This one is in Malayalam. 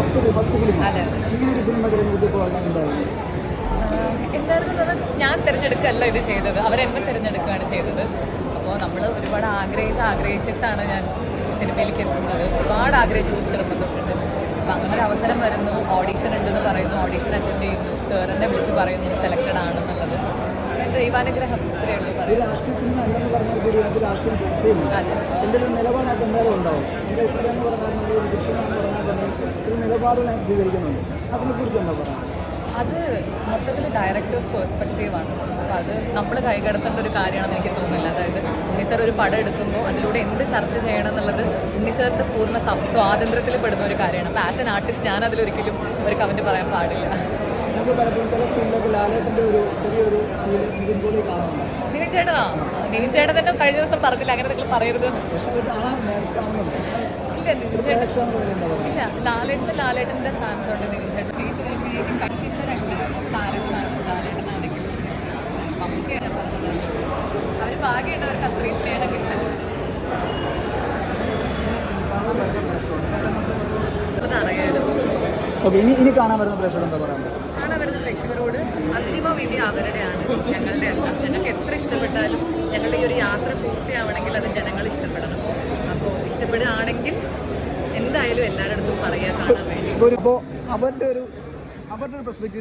First film. ഇങ്ങനെ ഒരു സിനിമ തിരഞ്ഞെടുത്തപ്പോൾ എന്തായിരുന്നു? എന്തായിരുന്നു ഞാൻ തിരഞ്ഞെടുക്കല്ല ഇത് ചെയ്തത്, അവരെന്നെ തിരഞ്ഞെടുക്കുകയാണ് ചെയ്തത്. അപ്പോൾ നമ്മൾ ഒരുപാട് ആഗ്രഹിച്ചിട്ടാണ് ഞാൻ സിനിമയിലേക്ക് എത്തുന്നത്. ഒരുപാട് ആഗ്രഹിച്ച് ചെറുപ്പം തൊട്ടിട്ട്. അപ്പോൾ അങ്ങനെ ഒരു അവസരം വരുന്നു, ഓഡീഷൻ ഉണ്ടെന്ന് പറയുന്നു, ഓഡീഷൻ അറ്റൻഡ് ചെയ്യുന്നു, സാറിനെ വിളിച്ച് പറയുന്നു സെലക്റ്റഡ് ആണെന്നുള്ളത്. ദൈവാനുഗ്രഹം ഇത്രയേ ഉള്ളൂ. രാഷ്ട്രീയ സിനിമ അല്ലെന്ന് പറഞ്ഞാൽ കൂടി അത് രാഷ്ട്രീയം ചർച്ച ചെയ്യുന്നു. എന്തെങ്കിലും നിലപാടായിട്ട് എന്തായാലും ഉണ്ടാവും. ഇത് ഇത്രയെന്ന് പറഞ്ഞാൽ ഒരു ദക്ഷിണമെന്ന് പറഞ്ഞാൽ തന്നെ ചില നിലപാടുകൾ ഞാൻ സ്വീകരിക്കുന്നുണ്ട്. അതിനെക്കുറിച്ച് എന്താ പറയുക? അത് മൊത്തത്തിൽ ഡയറക്ടേഴ്സ് പെർസ്പെക്റ്റീവാണ്. അപ്പോൾ അത് നമ്മൾ കൈകടത്തേണ്ട ഒരു കാര്യമാണെന്ന് എനിക്ക് തോന്നുന്നില്ല. അതായത് ഉണ്ണി സാർ ഒരു പടം എടുക്കുമ്പോൾ അതിലൂടെ എന്ത് ചർച്ച ചെയ്യണം എന്നുള്ളത് ഉണ്ണി സാറിൻ്റെ പൂർണ്ണ സ്വാതന്ത്ര്യത്തിൽ പെടുന്ന ഒരു കാര്യമാണ്. അപ്പോൾ ആസ് എൻ ആർട്ടിസ്റ്റ് ഞാൻ അതിലൊരിക്കലും ഒരു കമൻറ്റ് പറയാൻ പാടില്ല. നമുക്ക് പലപ്പോഴും ചില സ്ക്രീനിലൊക്കെ ലാലേട്ടൻ്റെ ഒരു ചെറിയൊരു നിവിൻ ചേട്ടനാ? നിവിൻ ചേട്ടൻ തന്നെ കഴിഞ്ഞ ദിവസം പറഞ്ഞില്ല അങ്ങനെ നിങ്ങൾ പറയരുത്. ഇല്ല നിവിൻ ചേട്ടൻ ഇല്ല, ലാലേട്ടൻ്റെ ഫാൻസ് ഉണ്ട്. നിവിൻ ചേട്ടൻ ഫേസ് കഴിക്കുമ്പോഴേക്കും കഴിക്കുന്ന രണ്ട് താരങ്ങളാണ്, ലാലേട്ടനാണെങ്കിലും മമ്മൂക്കയാണ് പറഞ്ഞത്. അവർ ഭാഗ്യമുണ്ടവർക്ക് അത്രയും സ്നേഹം കിട്ടും. അതറിയായിരുന്നു. ഓക്കെ, ഇനി കാണാൻ വരുന്ന പ്രേക്ഷകർ എന്താ പറയുക? കാണാൻ വരുന്ന പ്രേക്ഷകരോട് അന്തിമ വിധി അവരുടെയാണ്, ഞങ്ങളുടെ അല്ല. ഞങ്ങൾക്ക് എത്ര ഇഷ്ടപ്പെട്ടാലും ഞങ്ങളുടെ ഈ ഒരു യാത്ര പൂർത്തിയാവണമെങ്കിൽ അത് ജനങ്ങൾ ഇഷ്ടപ്പെടണം. അപ്പോൾ ഇഷ്ടപ്പെടുകയാണെങ്കിൽ എന്തായാലും എല്ലാവരുടെ അടുത്തും പറയുക കാണാൻ വേണ്ടി. അപ്പോൾ അവരുടെ ഒരു പെർസ്പെക്റ്റീവ്